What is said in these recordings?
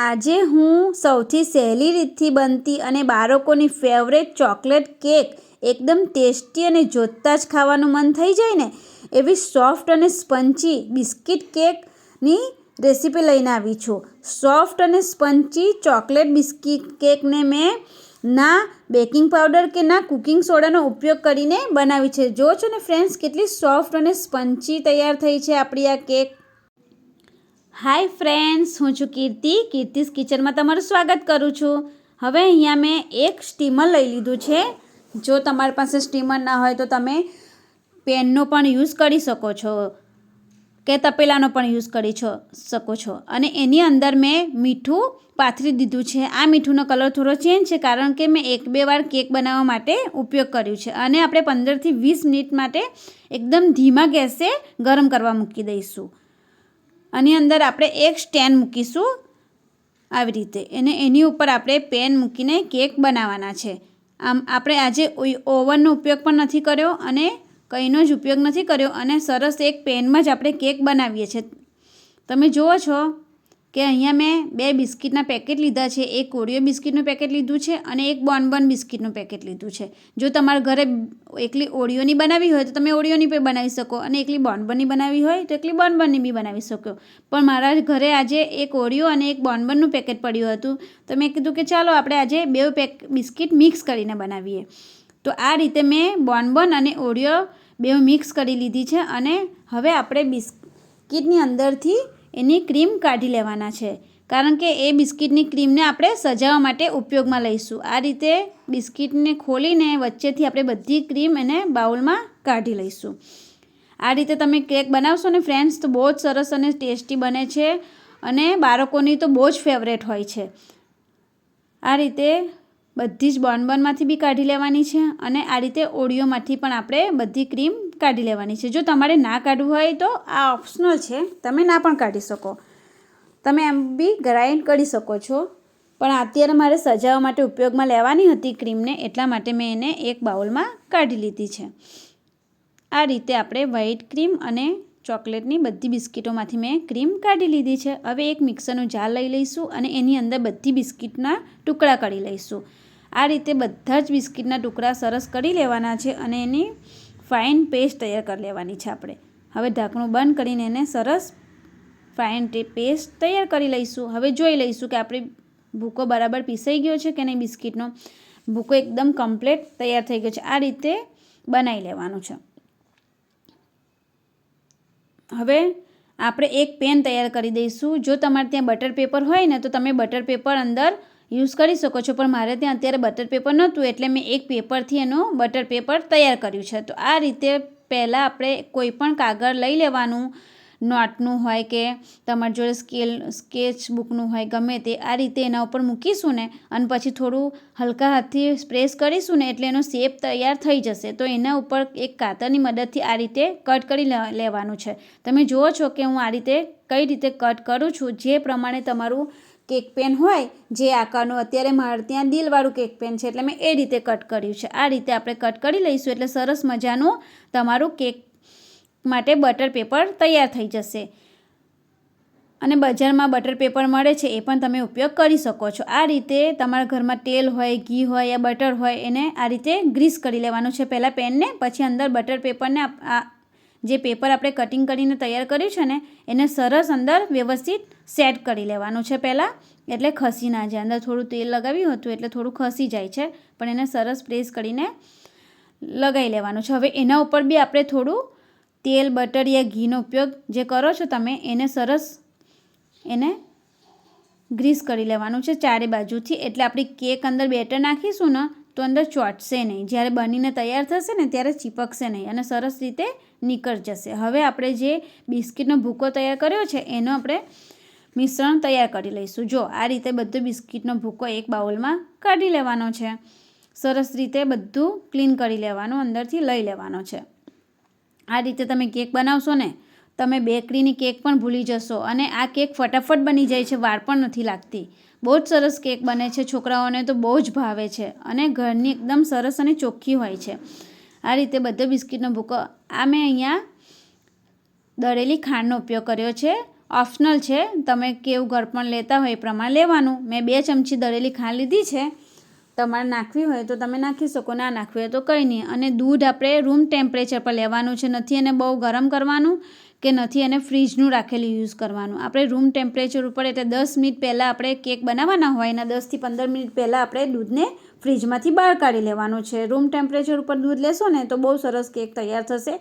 આજે હું સૌથી સહેલી રીતથી બનતી અને બાળકોની ફેવરેટ ચોકલેટ કેક એકદમ ટેસ્ટી અને જોતાં જ ખાવાનું મન થઈ જાય ને એવી સોફ્ટ અને સ્પંચી બિસ્કિટ કેકની રેસીપી લઈને આવી છું. સોફ્ટ અને સ્પંચી ચોકલેટ બિસ્કિટ કેકને મેં ના બેકિંગ પાવડર કે ના કુકિંગ સોડાનો ઉપયોગ કરીને બનાવી છે. જો છો ને ફ્રેન્ડ્સ, કેટલી સોફ્ટ અને સ્પંચી તૈયાર થઈ છે આપણી આ કેક. હાય ફ્રેન્ડ્સ, હું છું કીર્તિ. કીર્તિસ કિચનમાં તમારું સ્વાગત કરું છું. હવે અહીંયા મેં એક સ્ટીમર લઈ લીધું છે. જો તમારી પાસે સ્ટીમર ના હોય તો તમે પેનનો પણ યુઝ કરી શકો છો કે તપેલાનો પણ યુઝ કરી શકો છો. અને એની અંદર મેં મીઠું પાથરી દીધું છે. આ મીઠુંનો કલર થોડો ચેન્જ છે કારણ કે મેં 1-2 વાર કેક બનાવવા માટે ઉપયોગ કર્યું છે. અને આપણે 15થી 20 મિનિટ માટે એકદમ ધીમા ગેસે ગરમ કરવા મૂકી દઈશું. આની અંદર આપણે એક સ્ટેન્ડ મૂકીશું આવી રીતે, અને એની ઉપર આપણે પેન મૂકીને કેક બનાવવાના છે. આમ આપણે આજે ઓવનનો ઉપયોગ પણ નથી કર્યો અને કંઈનો જ ઉપયોગ નથી કર્યો, અને સરસ એક પેનમાં જ આપણે કેક બનાવીએ છીએ. તમે જુઓ છો કે અહીંયા મેં 2 બિસ્કિટના પેકેટ લીધા છે. એક ઓરિયો બિસ્કિટનું પેકેટ લીધું છે અને એક બોનબોન બિસ્કિટનું પેકેટ લીધું છે. જો તમારા ઘરે એકલી ઓરિયોની બનાવી હોય તો તમે ઓરિયોની પણ બનાવી શકો, અને એકલી બોનબોનની બનાવી હોય તો એકલી બોનબોનની બી બનાવી શકો. પણ મારા ઘરે આજે એક ઓરિયો અને એક બોનબોનનું પેકેટ પડ્યું હતું, તો મેં કીધું કે ચાલો આપણે આજે 2 બિસ્કિટ મિક્સ કરીને બનાવીએ. તો આ રીતે મેં બોનબોન અને ઓરિયો 2 મિક્સ કરી લીધી છે. અને હવે આપણે બિસ્કિટની અંદરથી એની ક્રીમ કાઢી લેવાના છે, કારણ કે એ બિસ્કિટની ક્રીમને આપણે સજાવવા માટે ઉપયોગમાં લઈશું. આ રીતે બિસ્કિટને ખોલીને વચ્ચેથી આપણે બધી ક્રીમ એને બાઉલમાં કાઢી લઈશું. આ રીતે તમે કેક બનાવશો ને ફ્રેન્ડ્સ, તો બહુ જ સરસ અને ટેસ્ટી બને છે, અને બાળકોની તો બહુ જ ફેવરેટ હોય છે. આ રીતે બધી જ બોનબોનમાંથી બી કાઢી લેવાની છે, અને આ રીતે ઓરિયોમાંથી પણ આપણે બધી ક્રીમ કાઢી લેવાની છે. જો તમારે ના કાઢવું હોય તો આ ઓપ્શનલ છે, તમે ના પણ કાઢી શકો. તમે એમ બી ગ્રાઇન્ડ કરી શકો છો, પણ અત્યારે મારે સજાવવા માટે ઉપયોગમાં લેવાની હતી ક્રીમને, એટલા માટે મેં એને એક બાઉલમાં કાઢી લીધી છે. આ રીતે આપણે વ્હાઈટ ક્રીમ અને ચોકલેટની બધી બિસ્કિટોમાંથી મેં ક્રીમ કાઢી લીધી છે. હવે એક મિક્સરનું જાર લઈ લઈશું અને એની અંદર બધી બિસ્કિટના ટુકડા કરી લઈશું. આ રીતે બધા જ બિસ્કિટના ટુકડા સરસ કરી લેવાના છે, અને એની ફાઇન પેસ્ટ તૈયાર કરી લેવાની છે આપણે. હવે ઢાંકણું બંધ કરીને એને સરસ ફાઇન પેસ્ટ તૈયાર કરી લઈશું. હવે જોઈ લઈશું કે આપણે ભૂકો બરાબર પીસાઈ ગયો છે કે નહીં. બિસ્કિટનો ભૂકો એકદમ કમ્પ્લીટ તૈયાર થઈ ગયો છે. આ રીતે બનાવી લેવાનું છે. હવે આપણે એક પેન તૈયાર કરી દઈશું. જો તમારે ત્યાં બટર પેપર હોય ને તો તમે બટર પેપર અંદર યુઝ કરી શકો છો, પણ મારે ત્યાં અત્યારે બટર પેપર નહોતું એટલે મેં એક પેપરથી એનું બટર પેપર તૈયાર કર્યું છે. તો આ રીતે પહેલાં આપણે કોઈ પણ કાગળ લઈ લેવાનું, નોટનું હોય કે તમારી જોડે સ્કેચ બુકનું હોય, ગમે તે. આ રીતે એના ઉપર મૂકીશું ને, અને પછી થોડું હલકા હાથથી પ્રેસ કરીશું ને એટલે એનો શેપ તૈયાર થઈ જશે. તો એના ઉપર એક કાતરની મદદથી આ રીતે કટ કરી લેવાનું છે. તમે જુઓ છો કે હું આ રીતે કઈ રીતે કટ કરું છું. જે પ્રમાણે તમારું કેક પેન હોય જે આકારનું, અત્યારે મારે ત્યાં દિલવાળું કેક પેન છે એટલે મેં એ રીતે કટ કર્યું છે. આ રીતે આપણે કટ કરી લઈશું એટલે સરસ મજાનું તમારું કેક માટે બટર પેપર તૈયાર થઈ જશે. અને બજારમાં બટર પેપર મળે છે, એ પણ તમે ઉપયોગ કરી શકો છો. આ રીતે તમારા ઘરમાં તેલ હોય, ઘી હોય યા બટર હોય, એને આ રીતે ગ્રીસ કરી લેવાનું છે પહેલાં પેનને, પછી અંદર બટર પેપરને જે પેપર આપણે કટિંગ કરીને તૈયાર કર્યું છે ને એને સરસ અંદર વ્યવસ્થિત સેટ કરી લેવાનું છે પહેલાં, એટલે ખસી ના જાય. અંદર થોડું તેલ લગાવ્યું હતું એટલે થોડું ખસી જાય છે, પણ એને સરસ પ્રેસ કરીને લગાવી લેવાનું છે. હવે એના ઉપર બી આપણે થોડું તેલ, બટર યા ઘીનો ઉપયોગ જે કરો છો તમે, એને સરસ એને ગ્રીસ કરી લેવાનું છે ચારે બાજુથી. એટલે આપણી કેક અંદર બેટર નાખીશું ને તો અંદર ચોંટશે નહીં. જ્યારે બનીને તૈયાર થશે ને ત્યારે ચીપકશે નહીં અને સરસ રીતે નીકળી જશે. હવે આપણે જે બિસ્કિટનો ભૂકો તૈયાર કર્યો છે એનો આપણે મિશ્રણ તૈયાર કરી લઈશું. જો આ રીતે બધો બિસ્કિટનો ભૂકો એક બાઉલમાં કાઢી લેવાનો છે. સરસ રીતે બધું ક્લીન કરી લેવાનું, અંદરથી લઈ લેવાનો છે. આ રીતે તમે કેક બનાવશો ને તમે બેકરીની કેક પણ ભૂલી જશો, અને આ કેક ફટાફટ બની જાય છે, વાર પણ નથી લાગતી. બહુ જ સરસ કેક બને છે, છોકરાઓને તો બહુ જ ભાવે છે, અને ઘરની એકદમ સરસ અને ચોખ્ખી હોય છે. આ રીતે બધો બિસ્કિટનો ભૂકો, આ મેં અહીંયા દળેલી ખાંડનો ઉપયોગ કર્યો છે. ઓપ્શનલ છે, તમે કેવું ગળપણ લેતા હોય એ પ્રમાણે લેવાનું. મેં 2 ચમચી દળેલી ખાંડ લીધી છે. તમારે નાખવી હોય તો તમે નાખી શકો, ના નાખવી હોય તો કંઈ નહીં. અને દૂધ આપણે રૂમ ટેમ્પરેચર પર લેવાનું છે, નથી એને બહુ ગરમ કરવાનું કે નથી એને ફ્રીજનું રાખેલું યુઝ કરવાનું. આપણે રૂમ ટેમ્પરેચર ઉપર, એટલે 10 મિનિટ પહેલાં આપણે કેક બનાવવાના હોય એના 10 થી 15 મિનિટ પહેલાં આપણે દૂધને ફ્રીજમાંથી બહાર કાઢી લેવાનું છે. રૂમ ટેમ્પરેચર ઉપર દૂધ લેશો ને તો બહુ સરસ કેક તૈયાર થશે.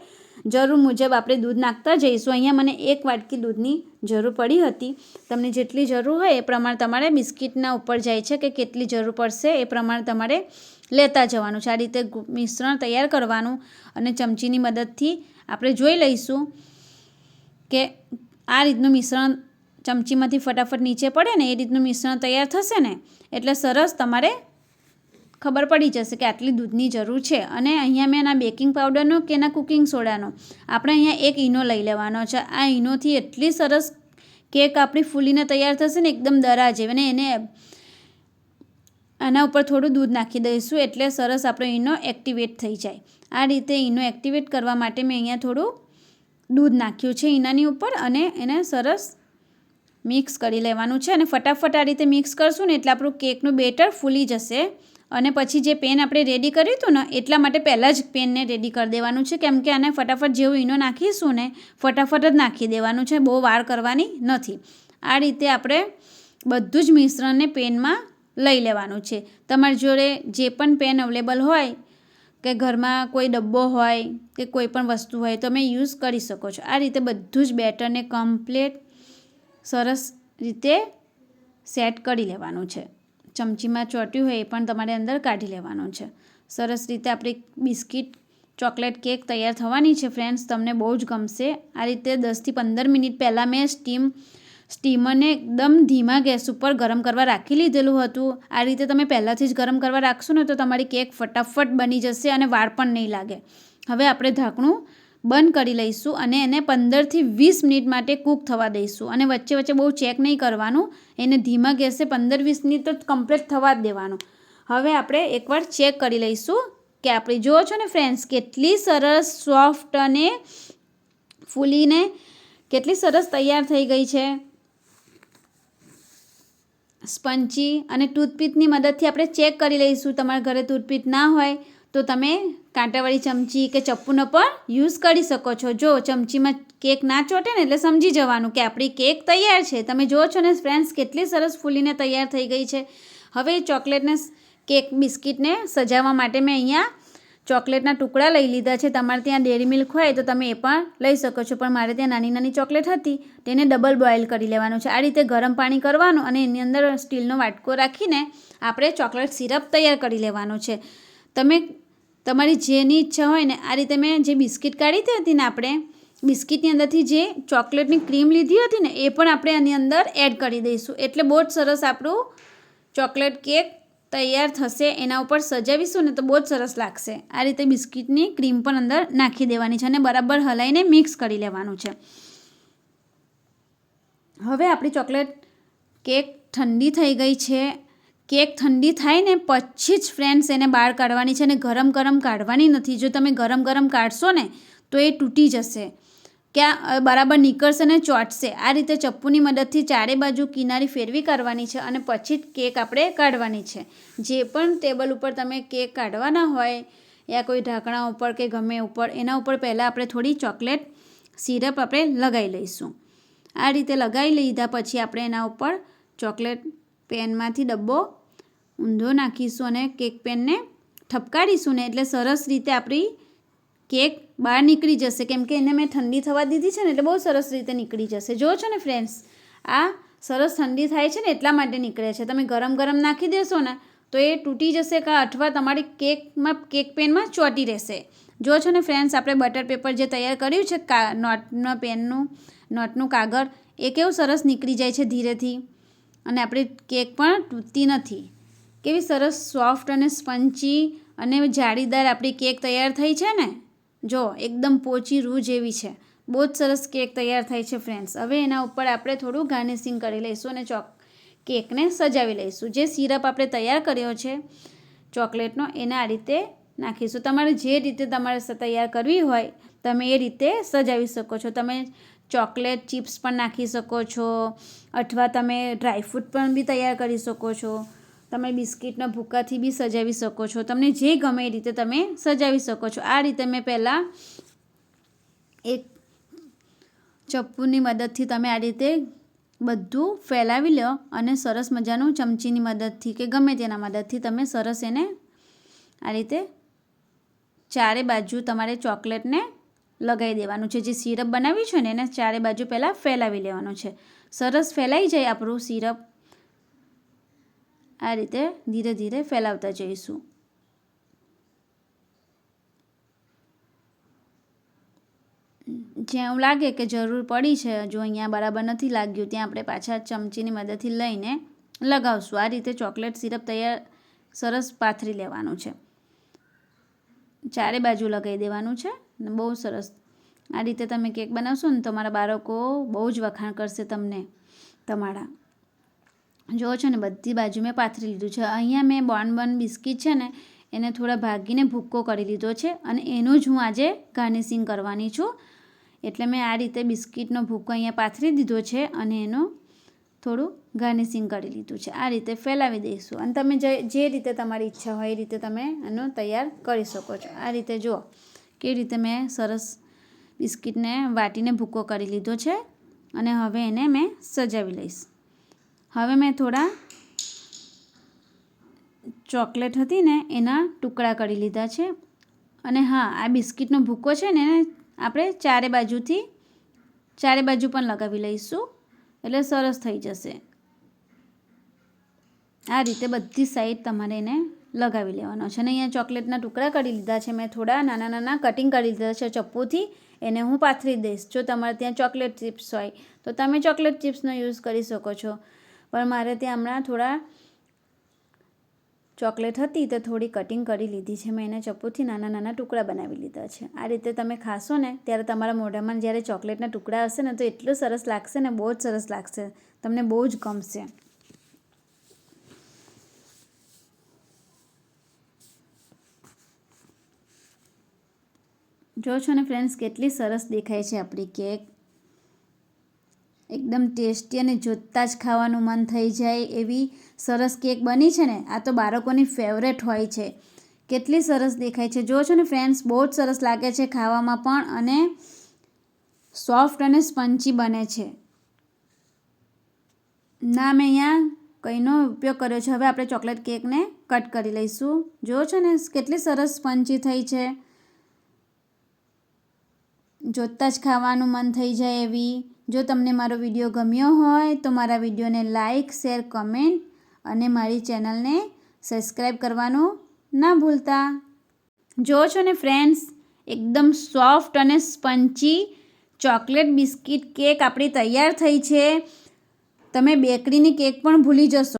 જરૂર મુજબ આપણે દૂધ નાખતા જઈશું. અહીંયા મને 1 વાટકી દૂધની જરૂર પડી હતી. તમને જેટલી જરૂર હોય એ પ્રમાણે તમારે બિસ્કિટના ઉપર જાય છે કે કેટલી જરૂર પડશે એ પ્રમાણે તમારે લેતા જવાનું છે. આ રીતે મિશ્રણ તૈયાર કરવાનું અને ચમચીની મદદથી આપણે જોઈ લઈશું કે આ રીતનું મિશ્રણ ચમચીમાંથી ફટાફટ નીચે પડે ને એ રીતનું મિશ્રણ તૈયાર થશે ને એટલે સરસ તમારે ખબર પડી જશે કે આટલી દૂધની જરૂર છે. અને અહીંયા મેં એના બેકિંગ પાવડરનો કે એના કુકિંગ સોડાનો આપણે અહીંયા 1 ઈનો લઈ લેવાનો છે. આ ઈનોથી એટલી સરસ કેક આપણી ફૂલીને તૈયાર થશે ને એકદમ દરા જેવી. અને એને આના ઉપર થોડું દૂધ નાખી દઈશું એટલે સરસ આપણો ઈનો એક્ટિવેટ થઈ જાય. આ રીતે ઈનો એક્ટિવેટ કરવા માટે મેં અહીંયા થોડું દૂધ નાખ્યું છે ઈનાની ઉપર અને એને સરસ મિક્સ કરી લેવાનું છે. અને ફટાફટ આ રીતે મિક્સ કરશું ને એટલે આપણું કેકનું બેટર ફૂલી જશે. અને પછી જે પેન આપણે રેડી કર્યું હતું ને એટલા માટે પહેલાં જ પેનને રેડી કરી દેવાનું છે, કેમ કે આને ફટાફટ જેવું ઈનો નાખીશું ને ફટાફટ જ નાખી દેવાનું છે, બહુ વાર કરવાની નથી. આ રીતે આપણે બધું જ મિશ્રણને પેનમાં લઈ લેવાનું છે. તમારી જોડે જે પણ પેન અવેલેબલ હોય કે ઘરમાં કોઈ ડબ્બો હોય કે કોઈ પણ વસ્તુ હોય તમે યુઝ કરી શકો છો. આ રીતે બધું જ બેટરને કમ્પ્લીટ સરસ રીતે સેટ કરી લેવાનું છે. ચમચીમાં ચોટ્યું હોય એ પણ તમારે અંદર કાઢી લેવાનું છે. સરસ રીતે આપણી બિસ્કિટ ચોકલેટ કેક તૈયાર થવાની છે ફ્રેન્ડ્સ. તમને બહુ જ ગમશે. આ રીતે 10 થી 15 મિનિટ પહેલાં મેં સ્ટીમરને એકદમ ધીમા ગેસ ઉપર ગરમ કરવા રાખી લીધેલું હતું. આ રીતે તમે પહેલાંથી જ ગરમ કરવા રાખશો ને તો તમારી કેક ફટાફટ બની જશે અને વાર પણ નહીં લાગે. હવે આપણે ઢાંકણું બંધ કરી લઈશું અને એને 15 થી 20 મિનિટ માટે કૂક થવા દઈશું. અને વચ્ચે વચ્ચે બહુ ચેક નહીં કરવાનું, એને ધીમા ગેસે 15-20 મિનિટ તો કમ્પ્લીટ થવા જ દેવાનું. હવે આપણે એકવાર ચેક કરી લઈશું કે આપણે જુઓ છો ને ફ્રેન્ડ્સ કેટલી સરસ સોફ્ટ અને ફૂલીને કેટલી સરસ તૈયાર થઈ ગઈ છે. સ્પંચી અને ટૂથપીકની મદદથી આપણે ચેક કરી લઈશું. તમારા ઘરે ટૂથપીક ના હોય તો તમે કાંટાવાળી ચમચી કે ચપ્પુનો પણ યુઝ કરી શકો છો. જો ચમચીમાં કેક ના ચોટે ને એટલે સમજી જવાનું કે આપણી કેક તૈયાર છે. તમે જુઓ છો ને ફ્રેન્ડ્સ કેટલી સરસ ફૂલીને તૈયાર થઈ ગઈ છે. હવે ચોકલેટને કેક બિસ્કિટને સજાવવા માટે મેં અહીંયા ચોકલેટના ટુકડા લઈ લીધા છે. તમારે ત્યાં ડેરી મિલ્ક હોય તો તમે એ પણ લઈ શકો છો, પણ મારે ત્યાં નાની નાની ચોકલેટ હતી તેને ડબલ બોઇલ કરી લેવાનું છે. આ રીતે ગરમ પાણી કરવાનું અને એની અંદર સ્ટીલનો વાટકો રાખીને આપણે ચોકલેટ સિરપ તૈયાર કરી લેવાનું છે. તમે તમારી જેની ઈચ્છા હોય ને આ રીતે મેં જે બિસ્કિટ કાઢી હતી ને આપણે બિસ્કિટની અંદરથી જે ચોકલેટની ક્રીમ લીધી હતી ને એ પણ આપણે આની અંદર એડ કરી દઈશું. એટલે બહુ જ સરસ આપણું ચોકલેટ કેક તૈયાર થશે. એના ઉપર સજાવીશું ને તો બહુ જ સરસ લાગશે. આ રીતે બિસ્કિટની ક્રીમ પણ અંદર નાખી દેવાની છે અને બરાબર હલાવીને મિક્સ કરી લેવાનું છે. હવે આપણી ચોકલેટ કેક ઠંડી થઈ ગઈ છે. કેક ઠંડી થાય ને પછી જ ફ્રેન્ડ્સ એને બહાર કાઢવાની છે અને ગરમ ગરમ કાઢવાની નથી. જો તમે ગરમ ગરમ કાઢશો ને તો એ તૂટી જશે, ક્યાં બરાબર નીકળશે ને ચોંટશે. આ રીતે ચપ્પુની મદદથી ચારે બાજુ કિનારી ફેરવી કરવાની છે અને પછી જ કેક આપણે કાઢવાની છે. જે પણ ટેબલ ઉપર તમે કેક કાઢવાના હોય યા કોઈ ઢાંકણા ઉપર કે ગમે ઉપર એના ઉપર પહેલાં આપણે થોડી ચોકલેટ સિરપ આપણે લગાવી લઈશું. આ રીતે લગાવી લીધા પછી આપણે એના ઉપર ચોકલેટ પેનમાંથી ડબ્બો ઊંધો નાખીશું અને કેક પેનને ઠપકારીશું ને એટલે સરસ રીતે આપણી કેક બહાર નીકળી જશે. કેમ કે એને મેં ઠંડી થવા દીધી છે ને એટલે બહુ સરસ રીતે નીકળી જશે. જુઓ છો ને ફ્રેન્ડ્સ આ સરસ ઠંડી થાય છે ને એટલા માટે નીકળે છે. તમે ગરમ ગરમ નાખી દેશો ને તો એ તૂટી જશે અથવા તમારી કેક પેનમાં ચોંટી રહેશે. જુઓ છો ને ફ્રેન્ડ્સ આપણે બટર પેપર જે તૈયાર કર્યું છે નોટનું કાગળ એ કેવું સરસ નીકળી જાય છે ધીરેથી અને આપણી કેક પણ તૂટતી નથી. કેવી સરસ સોફ્ટ અને સ્પંચી અને જાળીદાર આપણી કેક તૈયાર થઈ છે ને. જો એકદમ પોચી રૂ જેવી છે. બહુ જ સરસ કેક તૈયાર થઈ છે ફ્રેન્ડ્સ. હવે એના ઉપર આપણે થોડું ગાર્નિશિંગ કરી લઈશું અને કેકને સજાવી લઈશું. જે સિરપ આપણે તૈયાર કર્યો છે ચોકલેટનો એને આ રીતે નાખીશું. તમારે જે રીતે તમારે તૈયાર કરવી હોય તમે એ રીતે સજાવી શકો છો. તમે ચોકલેટ ચિપ્સ પણ નાખી શકો છો, અથવા તમે ડ્રાયફ્રૂટ પણ બી તૈયાર કરી શકો છો. તમે બિસ્કિટના ભૂકાથી બી સજાવી શકો છો. તમને જે ગમે એ રીતે તમે સજાવી શકો છો. આ રીતે મેં પહેલાં એક ચપ્પુની મદદથી તમે આ રીતે બધું ફેલાવી લો અને સરસ મજાનું ચમચીની મદદથી કે ગમે તેના મદદથી તમે સરસ એને આ રીતે ચારે બાજુ તમારે ચોકલેટને લગાવી દેવાનું છે. જે સિરપ બનાવ્યું છે ને એને ચારે બાજુ પહેલાં ફેલાવી લેવાનું છે. સરસ ફેલાઈ જાય આપણું સિરપ, આ રીતે ધીરે ધીરે ફેલાવતા જઈશું. જ્યાં એવું લાગે કે જરૂર પડી છે, જો અહીંયા બરાબર નથી લાગ્યું, ત્યાં આપણે પાછા ચમચીની મદદથી લઈને લગાવશું. આ રીતે ચોકલેટ સિરપ તૈયાર સરસ પાથરી લેવાનું છે. ચારે બાજુ લગાવી દેવાનું છે. બહુ સરસ. આ રીતે તમે કેક બનાવશો ને તમારા બાળકો બહુ જ વખાણ કરશે તમને તમારા. જો છો ને બધી બાજુ મેં પાથરી લીધું છે. અહીંયા મેં બોર્નબન બિસ્કિટ છે ને એને થોડા ભાગીને ભૂક્કો કરી લીધો છે અને એનું જ હું આજે ગાર્નિશિંગ કરવાની છું. એટલે મેં આ રીતે બિસ્કિટનો ભૂક્કો અહીંયા પાથરી દીધો છે અને એનું થોડું ગાર્નિશિંગ કરી લીધું છે. આ રીતે ફેલાવી દઈશું અને તમે જે રીતે તમારી ઈચ્છા હોય એ રીતે તમે એનો તૈયાર કરી શકો છો. આ રીતે જુઓ કેવી રીતે મેં સરસ બિસ્કિટને વાટીને ભૂક્કો કરી લીધો છે અને હવે એને મેં સજાવી લઈશ. હવે મેં થોડા ચોકલેટ હતી ને એના ટુકડા કરી લીધા છે અને હા, આ બિસ્કિટનો ભૂક્કો છે ને એને આપણે ચારે બાજુ પણ લગાવી લઈશું એટલે સરસ થઈ જશે. આ રીતે બધી સાઈડ તમારે એને લગાવી લેવાનો છે. અને અહીંયા ચોકલેટના ટુકડા કરી લીધા છે મેં, થોડા નાના નાના કટિંગ કરી લીધા છે ચપ્પુથી. એને હું પાથરી દઈશ. જો તમારે ત્યાં ચોકલેટ ચિપ્સ હોય તો તમે ચોકલેટ ચિપ્સનો યુઝ કરી શકો છો, પણ મારે ત્યાં હમણાં થોડા ચોકલેટ હતી તો થોડી કટિંગ કરી લીધી છે મેં. એને ચપ્પુથી નાના નાના ટુકડા બનાવી લીધા છે. આ રીતે તમે ખાશો ને ત્યારે તમારા મોઢામાં જ્યારે ચોકલેટના ટુકડા હશે ને તો એટલું સરસ લાગશે ને, બહુ જ સરસ લાગશે, તમને બહુ જ ગમશે. જો છો ને ફ્રેન્ડ્સ કેટલી સરસ દેખાય છે આપણી કેક. એકદમ ટેસ્ટી અને જોતાં જ ખાવાનું મન થઈ જાય એવી સરસ કેક બની છે ને. આ તો બાળકોની ફેવરેટ હોય છે. કેટલી સરસ દેખાય છે. જો છો ને ફ્રેન્ડ્સ બહુ જ સરસ લાગે છે ખાવામાં પણ અને સોફ્ટ અને સ્પંચી બને છે. ના મેં અહીંયા કંઈનો ઉપયોગ કર્યો છે. હવે આપણે ચોકલેટ કેકને કટ કરી લઈશું. જો છો ને કેટલી સરસ સ્પંચી થઈ છે, જોતાં જ ખાવાનું મન થઈ જાય એવી. જો તમને મારો વિડીયો ગમ્યો હોય તો મારા વિડીયોને લાઇક, શેર, કમેન્ટ અને મારી ચેનલને સબસ્ક્રાઈબ કરવાનું ના ભૂલતા. જો છો ને ફ્રેન્ડ્સ એકદમ સોફ્ટ અને સ્પંચી ચોકલેટ બિસ્કિટ કેક આપણી તૈયાર થઈ છે. તમે બેકરીની કેક પણ ભૂલી જશો.